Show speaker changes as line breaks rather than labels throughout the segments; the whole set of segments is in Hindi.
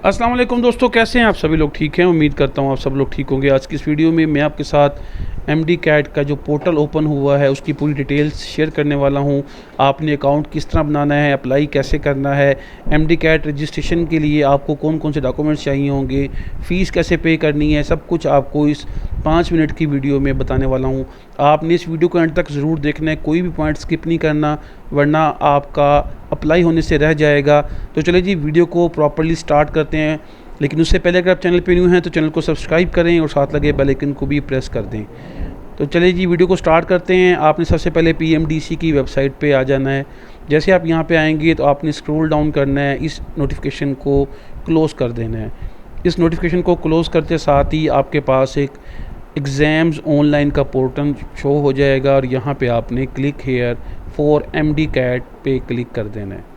अस्सलाम वालेकुम दोस्तों, कैसे हैं आप सभी लोग? ठीक हैं, उम्मीद करता हूँ आप सब लोग ठीक होंगे। आज की इस वीडियो में मैं आपके साथ एमडी कैट का जो पोर्टल ओपन हुआ है उसकी पूरी डिटेल्स शेयर करने वाला हूँ। आपने अकाउंट किस तरह बनाना है, अप्लाई कैसे करना है, एमडी कैट रजिस्ट्रेशन के लिए आपको कौन कौन से डॉक्यूमेंट्स चाहिए होंगे, फ़ीस कैसे पे करनी है, सब कुछ आपको इस 5 मिनट की वीडियो में बताने वाला हूँ। आपने इस वीडियो को एंड तक ज़रूर देखना है, कोई भी पॉइंट स्किप नहीं करना, वरना आपका अप्लाई होने से रह जाएगा। तो चलिए जी, वीडियो को प्रॉपर्ली स्टार्ट करते हैं। लेकिन उससे पहले अगर आप चैनल पे न्यू हैं तो चैनल को सब्सक्राइब करें और साथ लगे बेल आइकन को भी प्रेस कर दें। तो चलिए जी, वीडियो को स्टार्ट करते हैं। आपने सबसे पहले पीएमडीसी की वेबसाइट पे आ जाना है। जैसे आप यहाँ पे आएंगे तो आपने स्क्रॉल डाउन करना है, इस नोटिफिकेशन को क्लोज़ कर देना है। इस नोटिफिकेशन को क्लोज़ करते साथ ही आपके पास एक एग्ज़ाम्स ऑनलाइन का पोर्टल शो हो जाएगा और यहाँ पे आपने click here for MD cat पे क्लिक कर देना है।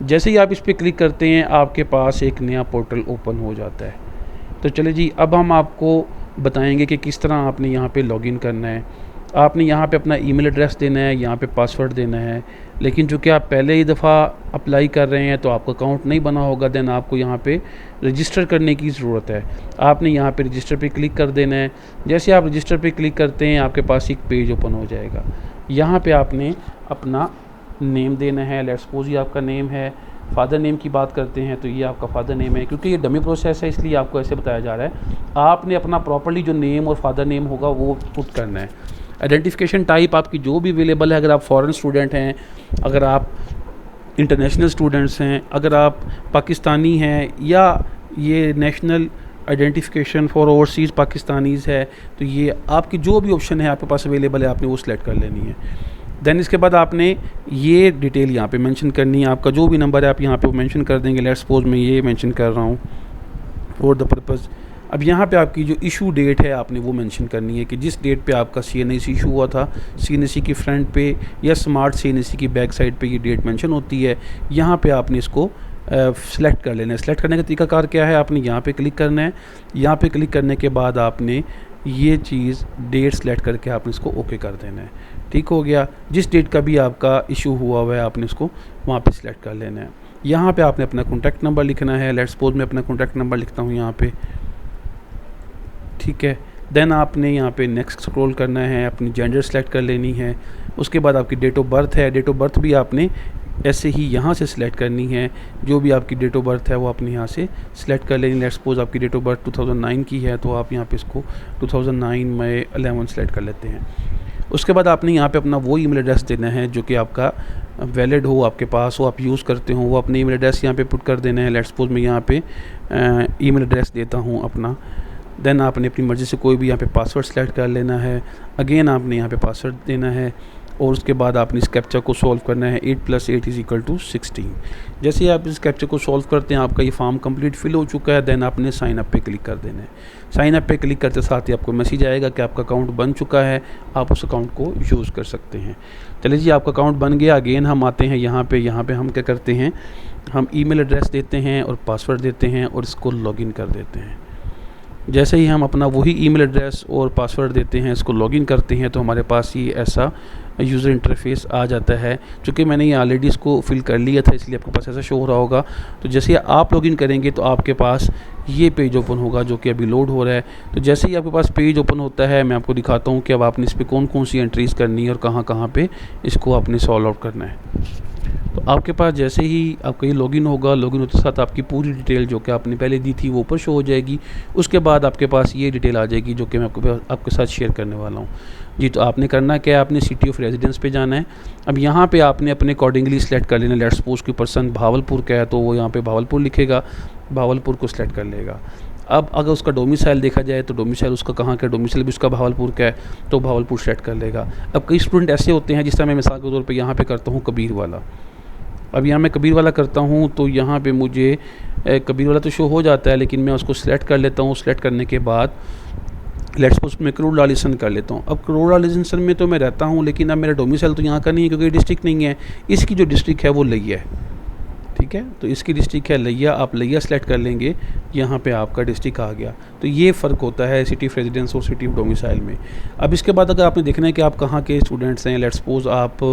जैसे ही आप इस पर क्लिक करते हैं आपके पास एक नया पोर्टल ओपन हो जाता है। तो चलिए जी, अब हम आपको बताएंगे कि किस तरह आपने यहाँ पे लॉगिन करना है। आपने यहाँ पे अपना ईमेल एड्रेस देना है, यहाँ पे पासवर्ड देना है। लेकिन चूँकि आप पहले ही दफ़ा अप्लाई कर रहे हैं तो आपका अकाउंट नहीं बना होगा, देन आपको यहाँ पे रजिस्टर करने की ज़रूरत है। आपने यहाँ पे रजिस्टर पे क्लिक कर देना है। जैसे आप रजिस्टर पे क्लिक करते हैं आपके पास एक पेज ओपन हो जाएगा। यहाँ पे आपने अपना नेम देना है। लेट्स सपोज ये आपका नेम है। फादर नेम की बात करते हैं तो ये आपका फादर नेम है, क्योंकि ये डमी प्रोसेस है इसलिए आपको ऐसे बताया जा रहा है। आपने अपना प्रॉपर्ली जो नेम और फादर नेम होगा वो पुट करना है। आइडेंटिफिकेशन टाइप आपकी जो भी अवेलेबल है, अगर आप फॉरेन स्टूडेंट हैं, अगर आप इंटरनेशनल स्टूडेंट्स हैं, अगर आप पाकिस्तानी हैं, या ये national identification for overseas Pakistanis है, तो ये आपकी जो भी ऑप्शन है आपके पास अवेलेबल है, आपने वो सिलेक्ट कर लेनी है। देन इसके बाद आपने ये डिटेल यहाँ पे मेंशन करनी है। आपका जो भी नंबर है आप यहाँ पे मेंशन कर देंगे। लेट्स सपोज मैं ये मेंशन कर रहा हूँ फॉर द पर्पज़। अब यहाँ पे आपकी जो इशू डेट है आपने वो मेंशन करनी है कि जिस डेट पे आपका CNSE इशू हुआ था, CNSE की फ्रंट पे या स्मार्ट CNSE की बैक साइड पे ये डेट मेंशन होती है। यहाँ पे आपने इसको सेलेक्ट कर लेना है। सेलेक्ट करने का तरीकाकार क्या है, आपने यहाँ पे क्लिक करना है। यहाँ पे क्लिक करने के बाद आपने ये चीज़ डेट सेलेक्ट करके आपने इसको ओके कर देना है। ठीक हो गया। जिस डेट का भी आपका इशू हुआ हुआ है आपने इसको वहाँ पे सिलेक्ट कर लेना है। यहाँ पे आपने अपना कॉन्टैक्ट नंबर लिखना है। लेट्स सपोज मैं अपना कॉन्टैक्ट नंबर लिखता हूँ यहाँ पे, ठीक है। देन आपने यहाँ पे नेक्स्ट स्क्रॉल करना है, अपनी जेंडर सेलेक्ट कर लेनी है। उसके बाद आपकी डेट ऑफ बर्थ है, डेट ऑफ बर्थ भी आपने ऐसे ही यहाँ से सिलेक्ट करनी है। जो भी आपकी डेट ऑफ बर्थ है वो अपने यहाँ से सिलेक्ट कर लेनी। लेट्स सपोज आपकी डेट ऑफ बर्थ 2009 की है तो आप यहाँ पे इसको 2009 मई 11 सेलेक्ट कर लेते हैं। उसके बाद आपने यहाँ पे अपना वो ईमेल एड्रेस देना है जो कि आपका वैलिड हो, आपके पास हो, आप यूज़ करते हो, वो अपने ईमेल एड्रेस यहाँ पे पुट कर देना है। लेट्स सपोज मैं यहाँ पे ईमेल एड्रेस देता हूँ अपना। देन आपने अपनी मर्ज़ी से कोई भी यहाँ पे पासवर्ड सेलेक्ट कर लेना है। अगेन आपने यहाँ पे पासवर्ड देना है और उसके बाद आपने इस कैप्चा को सॉल्व करना है। 8 + 8 = 16। जैसे ही आप इस कैप्चा को सॉल्व करते हैं आपका ये फॉर्म कंप्लीट फिल हो चुका है। देन आपने साइन अप पे क्लिक कर देना है। साइन अप पे क्लिक करते साथ ही आपको मैसेज आएगा कि आपका अकाउंट बन चुका है, आप उस अकाउंट को यूज़ कर सकते हैं। चलिए जी, आपका अकाउंट बन गया। अगेन हम आते हैं यहाँ पे हम क्या करते हैं, हम ईमेल एड्रेस देते हैं और पासवर्ड देते हैं और इसको लॉगिन कर देते हैं। जैसे ही हम अपना वही ईमेल एड्रेस और पासवर्ड देते हैं, इसको लॉगिन करते हैं, तो हमारे पास ये ऐसा यूज़र इंटरफेस आ जाता है। चूँकि मैंने ये ऑलरेडी इसको फिल कर लिया था इसलिए आपके पास ऐसा शो हो रहा होगा। तो जैसे आप लॉगिन करेंगे तो आपके पास ये पेज ओपन होगा जो कि अभी लोड हो रहा है। तो जैसे ही आपके पास पेज ओपन होता है मैं आपको दिखाता हूँ कि अब आपने इस पर कौन कौन सी एंट्रीज़ करनी है और कहाँ कहाँ पे इसको आपने सॉल्व आउट करना है। तो आपके पास जैसे ही आपका ये लॉगिन होगा, लॉगिन होते साथ आपकी पूरी डिटेल जो कि आपने पहले दी थी वो ऊपर शो हो जाएगी। उसके बाद आपके पास ये डिटेल आ जाएगी जो कि मैं आपके साथ शेयर करने वाला हूँ जी। तो आपने करना क्या है, आपने सिटी ऑफ रेजिडेंस पे जाना है। अब यहाँ पे आपने अपने अकॉर्डिंगली सेलेक्ट कर लेना। लेट्स सपोज कोई पर्सन भावलपुर का है तो वो यहाँ पे भावलपुर लिखेगा, भावलपुर को सिलेक्ट कर लेगा। अब अगर उसका डोमिसाइल देखा जाए तो डोमिसाइल उसका कहाँ का, डोमिसाइल भी उसका भावलपुर का है तो भावलपुर सेलेक्ट कर लेगा। अब कई स्टूडेंट ऐसे होते हैं, जिस तरह मैं मिसाल के तौर पर यहाँ पर करता हूँ कबीर वाला। अब यहाँ मैं कबीर वाला करता हूँ तो यहाँ पे मुझे कबीर वाला तो शो हो जाता है, लेकिन मैं उसको सिलेक्ट कर लेता हूँ। सिलेक्ट करने के बाद लेट्स सपोज मैं करोड़ा लिसन कर लेता हूँ। अब करोड़ा लिसन में तो मैं रहता हूँ, लेकिन अब मेरा डोमिसाइल तो यहाँ का नहीं है क्योंकि डिस्ट्रिक्ट नहीं है। इसकी जो डिस्ट्रिक्ट है वो लई है, ठीक है। तो इसकी डिस्ट्रिक्ट है लिया, आप लिया सेलेक्ट कर लेंगे, यहाँ पे आपका डिस्ट्रिक्ट आ गया। तो ये फ़र्क होता है सिटी ऑफ रेजिडेंस और सिटी ऑफ डोमिसाइल में। अब इसके बाद अगर आपने देखना है कि आप कहाँ के स्टूडेंट्स हैं, लेट्स सपोज़ आप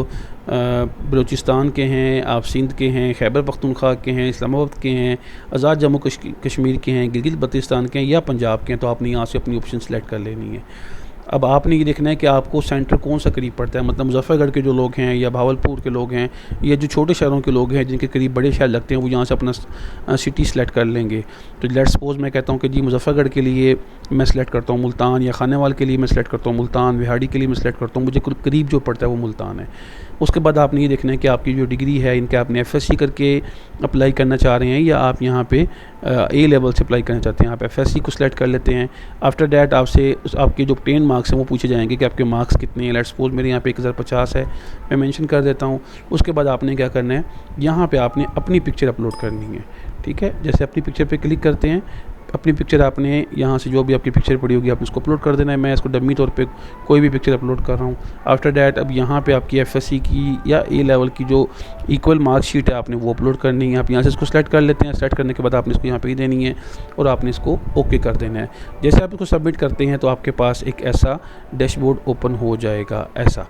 बलूचिस्तान के हैं, आप सिंध के हैं, खैबर पख्तूनख्वा के हैं, इस्लामाबाद के हैं, आज़ाद जम्मू कश्मीर के हैं, गिलगित बल्तिस्तान के हैं या पंजाब के हैं, तो आपने यहाँ से अपनी ऑप्शन सेलेक्ट कर लेनी है। अब आपने ये देखना है कि आपको सेंटर कौन सा करीब पड़ता है, मतलब मुजफ्फरगढ़ के जो लोग हैं या भावलपुर के लोग हैं या जो छोटे शहरों के लोग हैं जिनके करीब बड़े शहर लगते हैं, वो यहाँ से अपना सिटी सेलेक्ट कर लेंगे। तो लेट्स सपोज़ मैं कहता हूँ कि जी मुजफ्फरगढ़ के लिए मैं सेलेक्ट करता हूँ मुल्तान, या खानेवाल के लिए मैं सेलेक्ट करता हूँ मुल्तान, विहाड़ी के लिए मैं सेलेक्ट करता हूँ, मुझे करीब जो पड़ता है वो मुल्तान है। उसके बाद आपने ये देखना है कि आपकी जो डिग्री है, इनके आपने एफएससी करके अप्लाई करना चाह रहे हैं या आप यहाँ पे ए लेवल से अप्लाई करना चाहते हैं, आप एफएससी को सिलेक्ट कर लेते हैं। आफ्टर डैट आपसे आपके जो 10 मार्क्स हैं वो पूछे जाएंगे कि आपके मार्क्स कितने हैं। लेट्स सपोज मेरे यहाँ पे 1050 है, मैं मेंशन कर देता हूँ। उसके बाद आपने क्या करना है, यहाँ पे आपने अपनी पिक्चर अपलोड करनी है, ठीक है। जैसे अपनी पिक्चर पे क्लिक करते हैं, अपनी पिक्चर आपने यहाँ से जो भी आपकी पिक्चर पड़ी होगी आपने उसको अपलोड कर देना है। मैं इसको डमी तौर पे कोई भी पिक्चर अपलोड कर रहा हूँ। आफ्टर डैट अब यहाँ पे आपकी एफएससी की या ए लेवल की जो इक्वल मार्कशीट है आपने वो अपलोड करनी है। आप यहाँ से इसको सेलेक्ट कर लेते हैं। सेलेक्ट करने के बाद आपने इसको यहाँ पे ही देनी है और आपने इसको ओके कर देना है। जैसे आप इसको सबमिट करते हैं तो आपके पास एक ऐसा डैशबोर्ड ओपन हो जाएगा ऐसा।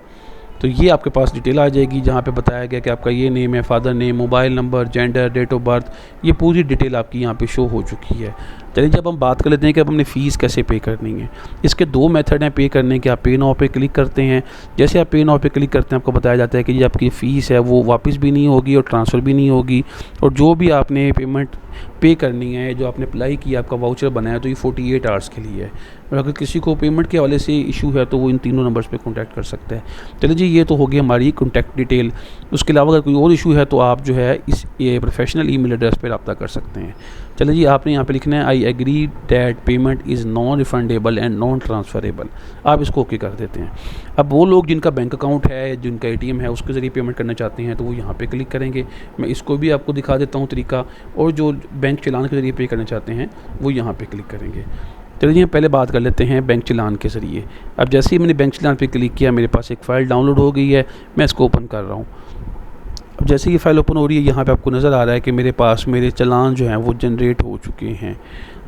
तो ये आपके पास डिटेल आ जाएगी जहाँ पे बताया गया कि आपका ये नेम है, father name, mobile number, gender, date of birth, ये पूरी डिटेल आपकी यहाँ पे शो हो चुकी है। चलिए जब हम बात कर लेते हैं कि अब हमने फ़ीस कैसे पे करनी है। इसके 2 मेथड हैं पे करने के। आप पे नाउ पे क्लिक करते हैं। जैसे आप पे नाउ पे क्लिक करते हैं आपको बताया जाता है कि ये आपकी फ़ीस है वो वापस भी नहीं होगी और ट्रांसफ़र भी नहीं होगी। और जो भी आपने पेमेंट पे करनी है, जो आपने अप्लाई किया, आपका वाउचर बनाया, तो ये 48 आवर्स के लिए है। और अगर किसी को पेमेंट के हवाले से इशू है तो वो इन तीनों नंबर्स पे कांटेक्ट कर सकता है। चलिए जी, ये तो हो गई हमारी कांटेक्ट डिटेल। उसके अलावा अगर कोई और इशू है तो आप जो है इस ये प्रोफेशनल ईमेल एड्रेस पे रब्ता कर सकते हैं। चलिए जी, आपने यहाँ पे लिखना है I agree that payment is non refundable and non transferable. आप इसको ओके कर देते हैं। अब वो लोग जिनका बैंक अकाउंट है, जिनका ATM है, उसके ज़रिए पेमेंट करना चाहते हैं तो वो यहाँ पे क्लिक करेंगे। मैं इसको भी आपको दिखा देता हूँ तरीका। और जो बैंक चलान के ज़रिए पे करना चाहते हैं वो यहाँ पे क्लिक करेंगे। चलिए पहले बात कर लेते हैं बैंक चलान के ज़रिए। अब जैसे ही मैंने बैंक चलान पे क्लिक किया मेरे पास एक फ़ाइल डाउनलोड हो गई है। मैं इसको ओपन कर रहा हूँ। अब जैसे ये फ़ाइल ओपन हो रही है यहाँ पे आपको नज़र आ रहा है कि मेरे पास मेरे चलान जो हैं वो जनरेट हो चुके हैं।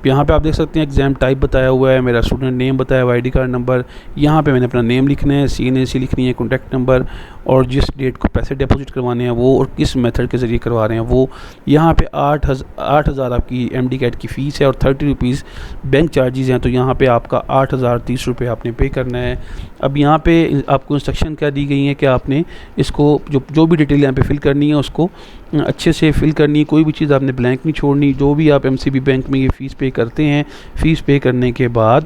यहाँ पे आप देख सकते हैं एग्ज़ाम टाइप बताया हुआ है, मेरा स्टूडेंट नेम बताया हुआ, ID कार्ड नंबर। यहाँ पे मैंने अपना नेम लिखना है, CNAC लिखनी है, कॉन्टैक्ट नंबर और जिस डेट को पैसे डिपॉजिट करवाने हैं वो और किस मेथड के ज़रिए करवा रहे हैं वो। यहाँ पे 8,000 आपकी MD कैट की फ़ीस है और 30 रुपीज़ बैंक चार्जेज़ हैं। तो यहाँ पे आपका 8,030 रुपये आपने पे करना है। अब यहाँ पे आपको इंस्ट्रक्शन क्या दी गई है कि आपने इसको जो भी डिटेल यहाँ पे फिल करनी है उसको अच्छे से फिल करनी है। कोई भी चीज़ आपने ब्लैंक नहीं छोड़नी। जो भी आप MCB बैंक में ये फ़ीस पे करते हैं, फ़ीस पे करने के बाद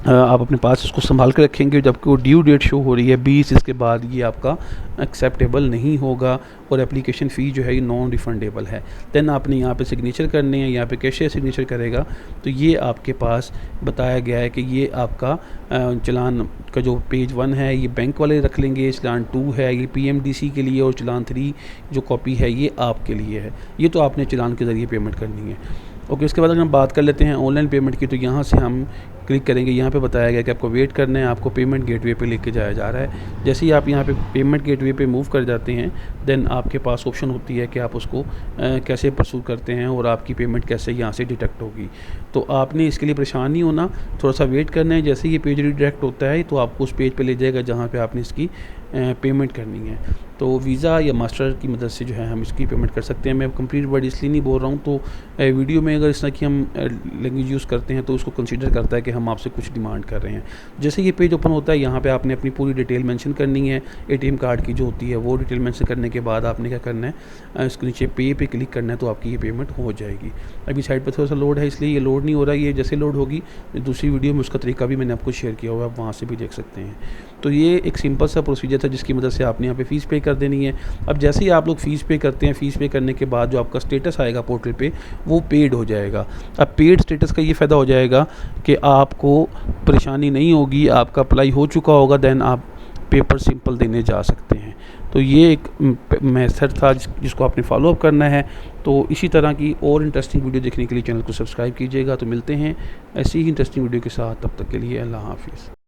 आप अपने पास इसको संभाल कर रखेंगे। जबकि वो ड्यू डेट शो हो रही है 20, इसके बाद ये आपका एक्सेप्टेबल नहीं होगा और एप्लीकेशन फ़ी जो है ये नॉन रिफंडेबल है। देन आपने यहाँ पे सिग्नेचर करने हैं। यहाँ पे कैशियर सिग्नेचर करेगा तो ये आपके पास बताया गया है कि ये आपका चलान का जो पेज 1 है ये बैंक वाले रख लेंगे, चलान 2 है ये PMDC के लिए और चलान 3 जो कॉपी है ये आपके लिए है। ये तो आपने चलान के ज़रिए पेमेंट करनी है। ओके, इसके बाद अगर हम बात कर लेते हैं ऑनलाइन पेमेंट की, तो यहाँ से हम क्लिक करेंगे। यहाँ पे बताया गया कि आपको वेट करना है, आपको पेमेंट गेटवे पे लेके जाया जा रहा है। जैसे ही आप यहाँ पे पेमेंट गेटवे पे मूव कर जाते हैं देन आपके पास ऑप्शन होती है कि आप उसको कैसे परसू करते हैं और आपकी पेमेंट कैसे यहाँ से डिटेक्ट होगी। तो आपने इसके लिए परेशान नहीं होना, थोड़ा सा वेट करना है। जैसे ये पेज रिडायरेक्ट होता है तो आपको उस पेज पे ले जाएगा जहाँ पे आपने इसकी पेमेंट करनी है। तो वीज़ा या मास्टर की मदद से जो है हम इसकी पेमेंट कर सकते हैं। मैं कंप्लीट वर्ड इसलिए नहीं बोल रहा हूँ, तो वीडियो में अगर इस तरह की हम लैंग्वेज यूज़ करते हैं तो उसको कंसीडर करता है कि हम आपसे कुछ डिमांड कर रहे हैं। जैसे ये पेज ओपन होता है यहाँ पे आपने अपनी पूरी डिटेल मेंशन करनी है। ATM कार्ड की जो होती है वो डिटेल मेंशन करने के बाद आपने क्या करना है, इसके नीचे पे क्लिक करना है तो आपकी ये पेमेंट हो जाएगी। अभी साइड पर थोड़ा सा लोड है इसलिए ये लोड नहीं हो रहा है। ये जैसे लोड होगी दूसरी वीडियो में उसका तरीका भी मैंने आपको शेयर किया हुआ है, आप वहाँ से भी देख सकते हैं। तो ये एक सिंपल सा प्रोसीजर था जिसकी मदद से आपने यहाँ पे फ़ीस पे कर देनी है। अब जैसे ही आप लोग फ़ीस पे करते हैं, फ़ीस पे करने के बाद जो आपका स्टेटस आएगा पोर्टल पे वो पेड हो जाएगा। अब पेड स्टेटस का ये फ़ायदा हो जाएगा कि आपको परेशानी नहीं होगी, आपका अप्लाई हो चुका होगा, देन आप पेपर सिंपल देने जा सकते हैं। तो ये एक मेथड था जिसको आपने फॉलोअप करना है। तो इसी तरह की और इंटरेस्टिंग वीडियो देखने के लिए चैनल को सब्सक्राइब कीजिएगा। तो मिलते हैं ऐसी ही इंटरेस्टिंग वीडियो के साथ, तब तक के लिए अल्लाह हाफ़िज़।